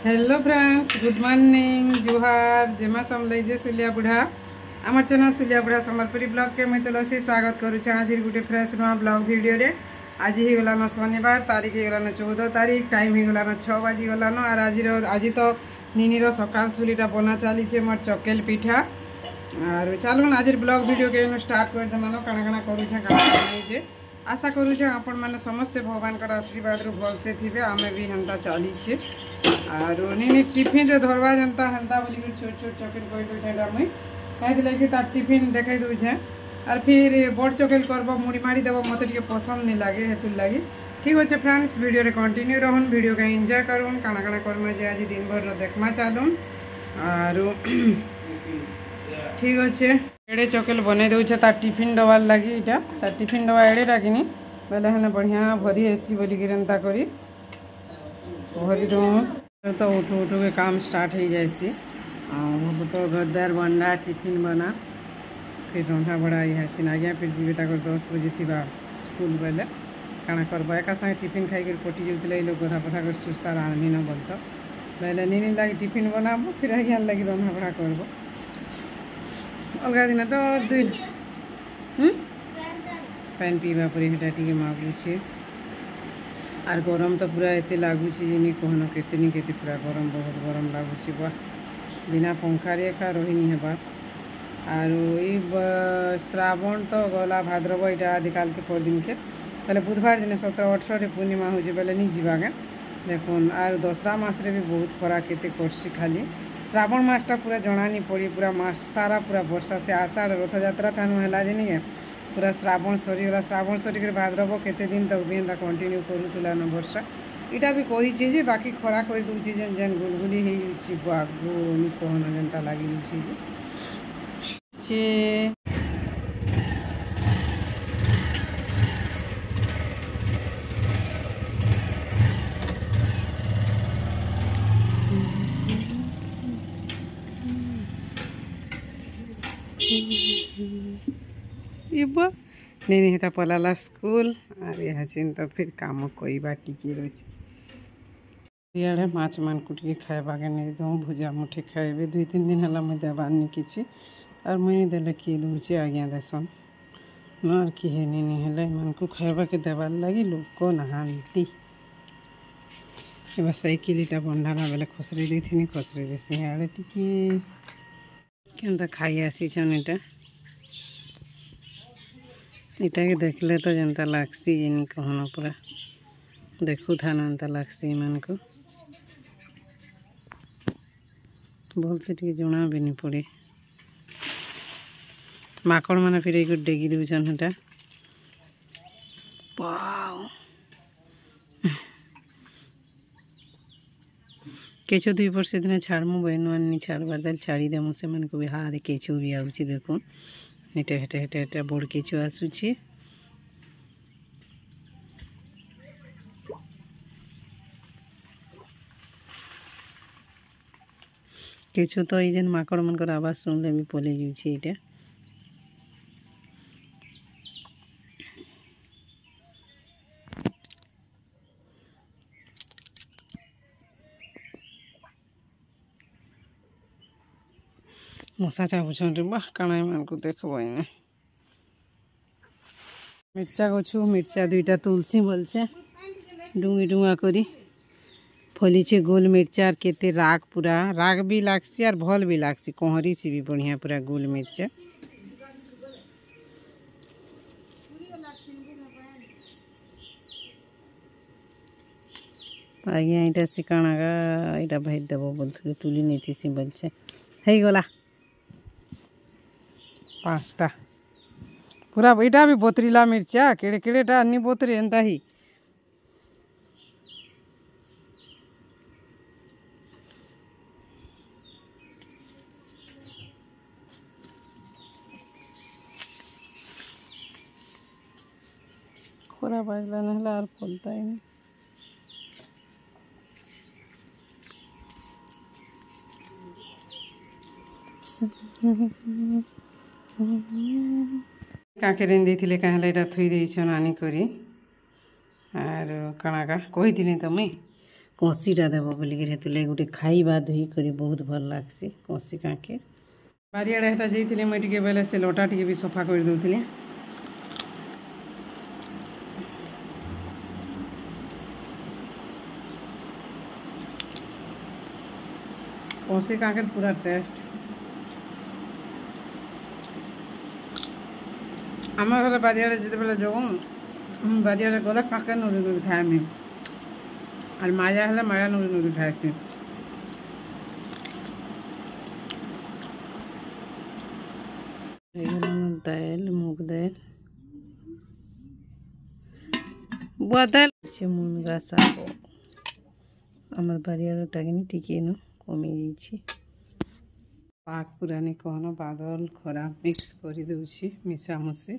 Hello friends, good morning, जुहार जेमा समझे सुलिया बुढ़ा आम चैनल सुलिया बुढ़ा सम्बलपुरी ब्लॉग के मुझे तुलसी स्वागत करुचे। आज गोटे फ्रेश नुआ ब्लॉग वीडियो रे। आज ही गलान शनिवार, तारीख ही गलान 14 तारीख, टाइम ही गलान 6 बाजी गलान। और आज तो निनीर सकाल सुलीटा बना चली मोर चकेल पिठा। और चलून आज ब्लॉग वीडियो के स्टार्ट कर देमान काଣା काଣା करुछे काଣା आशा करुचे आपण मैंने समस्ते भगवान आशीर्वाद रू भल से थे। आम भी हेन्ता चलीचे और निनी टिफिन रे धरवा जनता हेन्ता बोली छोट छोट चकेल कर दूचे मुई कही लगे तार टिफिन देखे दूचे। और फिर बड़ चकेल करब मुड़ी मारी देव मत टे पसंद नहीं लगे हेतु लगी। ठीक अच्छे फ्रेंड्स, वीडियो रे कंटिन्यू रहन, वीडियो के एंजॉय करूँ काଣା काଣା करमा जे आज दिन भर देखमा चलून। और ठीक अच्छे एड़े चकेल बन दे तार टिफिन डबार लगी इटा तार टिफिन डबा एड़े डाकिनी बेले हेने बढ़िया भरी हेसी बोलिक एंता करी भरी दूँ तो उठू उठू के काम स्टार्ट हो जाएसी। तो गद्दार बंडा टिफिन बना फिर रंधा बड़ा यहाँ आज्ञा फिर जी 10 बजे थी स्कूल बेले काଣା करब एका संगे टिफिन खाई पटी जाऊे लोग गधा पथा कर सुस्ता रांधि न बोलत बेले निनी लगी टिफिन बनाब फिर आज्ञा लगी रंधा बड़ा करब। अलग दिन तो दुई पानी पीवा पर टी मागुचे। और गरम तो पूरा एत लगुच कहन के पूरा गरम बहुत गरम लगुच बा बिना पंखारे एका रही नहीं हेबार। और ये श्रावण तो गला भाद्रव यहाँ आदिकाल के परदिन के पहले बुधवार दिन 17-18 पूर्णिमा हो बेले नहीं जावागे देखुन। और दसरा मासरे भी बहुत खरा केते करसी खाली श्रावण मासटा पूरा जना नहीं पड़ी पूरा मास सारा पूरा वर्षा से आषाढ़ रथयात्रा ठानु है नहीं पूरा श्रावण सरीगला। श्रावण सरीक भाद्रव केते दिन तक भी एंता कंटिन्यू करूला न वर्षा इटा भी करी बाकी खरा कर दूसरी जेन गुलगुली हो कहन जेनता लगी नहीं हेटा पलाला स्कूल और यहाँ तो फिर काम कईबा टिकी रही इे माछ मान को खाइबाके नहीं दूँ भुजा मुठी खाइबे 2-3 दिन है मुझे देवार नहीं किसी और मुझे देले किए दूचे आज्ञा देसन न किए नहीं हेले मन को खाइबाके देवार लगी लोग को नहाती बस साइकिलटा बंधाला बेले खसरे दी खसरे देसी आड़े टिकी केनता खाई आसीछन इटा के देखले तो जनता लागसी जिनी कहना पूरा देखु था एंता लागसी मन को भल से टी जना भी नहीं पड़े। माकड़ मैंने फिर एक डेगी दूचन हेटा केचो 2 वर्ष दिन छाड़मु बहन मान छाड़बार दाल छाड़ी देमु से मन को भी हाँ केचो भी आउची देखुन हेटे हेटे हेटे हेटे बड़ केचो आसुची। केचो तो ये जेन माकड़ मन आवाज सुनले भी पले जाऊे इटा मशा चाबुछन रे बा काना मान को देखब इने मिर्चा गछु मिर्चा 2टा तुलसी बोलचे डुंगी डुंगा करी फलीचे गोल मिर्चा और केते राग पूरा राग भी लागसी और भल भी लागसी कोहरी सी भी बढ़िया पूरा गोल मिर्चा आज्ञा यहाँ सिकाणा यहाँ भाई देव बोलते तुली नहीं थी बोलचे है गला 5टा पूरा यहाँ भी बोतरीला मिर्चा केड़े केड़ेटा नहीं बोतरी एंता ही खोरा बाजला नहला और फलता ही नहीं काके रेंदी थिले काहेला एटा थुई देइछन आनी करी आर काଣା का कही तो मुई कसीटा देव बोलिक हेतुले गोटे खाइबा धोई कर बहुत भल लगसी कसी काके बारियाड़े हेटा जाइए मुई टिके बेले से लटा टिके भी सफा कर दउथिले कसी काके पूरा टेस्ट आम घर बारियाड़े जिते बेले जाऊँ बारियाड़े गले काके नुरी नुरी खाएमी और माया हेल्ले माया नुरी नुरी खाएसी दाल मुग दाल बुआ दाल मुनगा शाग आमर बारियाटा कि टिके न कमी जाइए पाग पूरा नहीं कहन बादल खरा मिक्स कर दूसरी मिसामुसी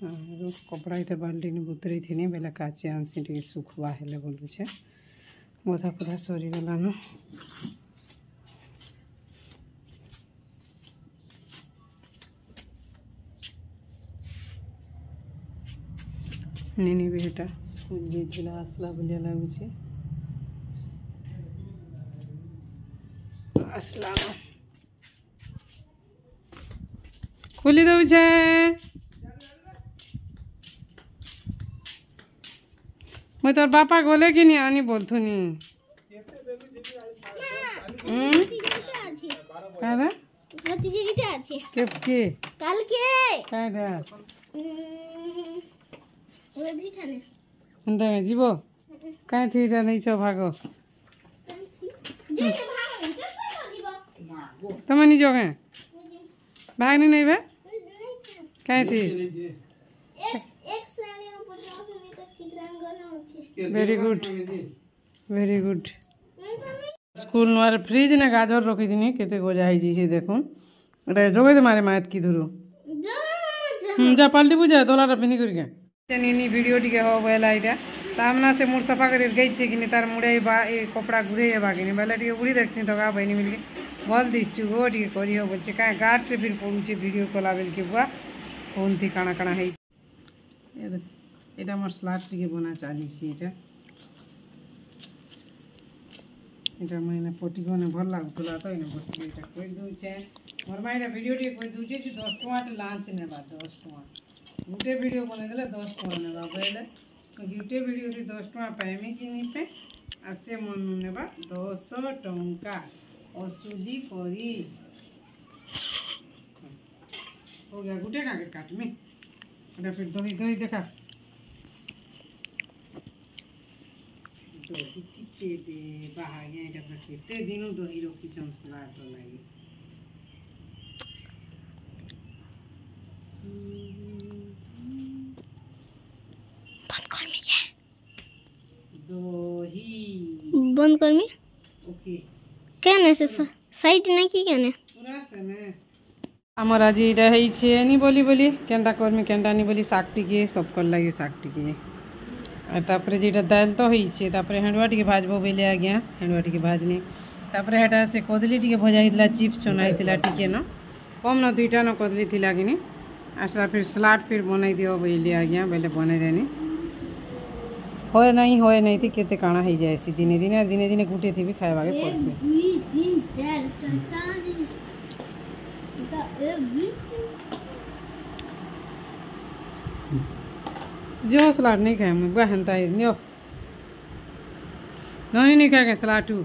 और कपड़ा इटा बाल्टी बुतरे थी बेले काची आनसी टे सुखवा हेले बोलुचे गधा पूरा सरीगलान निनी भी हेटा स्कूल जाइला आसला बोलिया लगुचे आसला खोली दउछे मैं तोर बापा गोले कि नहीं आनी बोलथुनी अरे भतीजे किते আছে के কালকে काडा ওই বিঠানে अंदर में जीवो काहे थीटा नहीं छो भागो যে ভাগ জসা দিব तमे नहीं जोगे भागनी नहीं बे काहे थी एक श्रेणी में पढ़ना से तक चित्रांकन होचे वेरी गुड स्कूल नोर फ्रिज ने गाजर रखी दिनी केते गोजा है जी देखुन एटा जोगे दे मारे मात की धुरु जा पाल्टी बुझा तोलाटा पिनी करके निनी वीडियो टिके हो बेला इटा सामना से मुड़ सफा कर गई छे कि तार मुड़े बा ए कपड़ा घुरे बाकी बेला टिके बुड़ी देखसी तो गा बहनी मिलके भल दिसछु गो टिके करी हो बोलछे का गाट रे फिर पड़ुछे वीडियो कला बेल के बुआ फोन थी काना काना है एटा मोर स्लाद टिके बना चाली छी एटा मैंने पोटी कोने भल लागुला तो इने बस एटा कोइ दूछे मोर माइरा वीडियो टिके कोइ दूछे कि 10 टका लंच नेबा 10 टका गुटे वीडियो बने देले 10 टका नेबा बेले गुटे वीडियो रे 10 टका पाएमी कि नि पे आ से मन नेबा 200 टका असुली करी हो गया गुटे का काट में एटा फिर दही दही देखा दही टिके दे बाहा गया एटा पर केते दिनो दही रोकी चमसला तो लागी बंद कर मी ओके क्या से साइड नहीं की क्या पूरा से ने हमर आज इटा है छे नी बोली बोली केंटा करमी केंटा नी बोली साग टिके सब कर लागे साग टिके और तापरे जेटा दाल तो है छे तापरे हेंडवा टिके भाजबो बेले आ गया हेंडवा टिके भाजनी तापरे हेटा से कदली टिके भजा हितला चिप्स छनाइतिला टिके न कम न दुईटा न कदली थिला किनी आसला फिर सलाद फिर बनाई दियो बेले आ गया बेले बने देनी होए नहीं थी केते काना है जायसी दिने दिने और दिने दिने गुटे थी भी खाएबा के पड़सी जो सलाद नहीं खाए मैं बहनता है नो नहीं खाएगा सलाद तू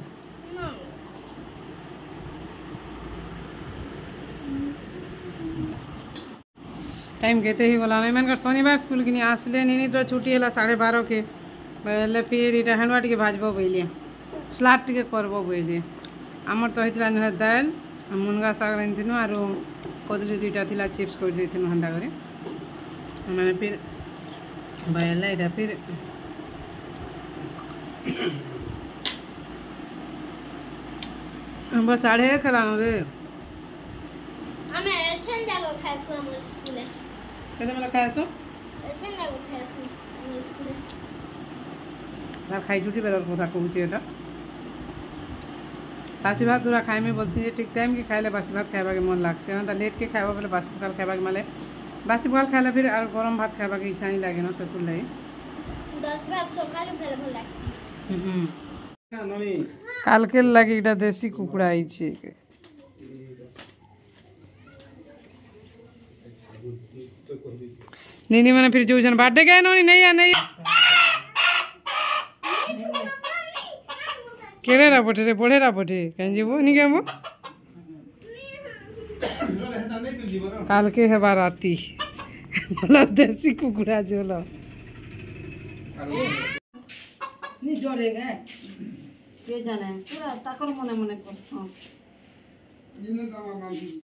टाइम कहते ही बोला नहीं मन कर शनिवार स्कूल की नहीं आसले नहीं तो छुट्टी है 12:30 के बोले फिर इटा हेंडवा टिके भाजबो बोलिए सलाद टिके करबो बोलिए आमर तो होइतला न दाल मुनगा साग रांधिनु और कदली दुईटा थिला चिप्स कर देथिनु हंदा करे माने फिर बायला इटा फिर हम 1:30 खलानो रे हमें ठंडा को खाइसु हमर स्कूले केते बेला खाइसु ठंडा को खाइसु हमर स्कूले तार खाई छुट्टी बेलार कथा कहूची एटा बासी भात दूरा खाए में बोलसी ठीक टाइम के खाइले बासी भात खाइबा के मन लागसे ना लेट के खाइबा बेले बासी भात खाइबा के माले बासी भात खाइले फिर और गरम भात खाइबा के इच्छा नहीं लागे ना सतुल लागे दस भाग सकाले फेर भल लागछि কালকের লাগে এটা দেশি কুকুড়া আইছে नीनी मैंने फिर जो बर्थडे गए नोनी नहीं आ नहीं केरे रापटे रे पढ़े रापटे कहीं जीवो नहीं केमो काल के है बाराती मतलब देसी कुकुड़ा जोलो नहीं जोड़े गए के जाने पूरा ताकर मने मने करछो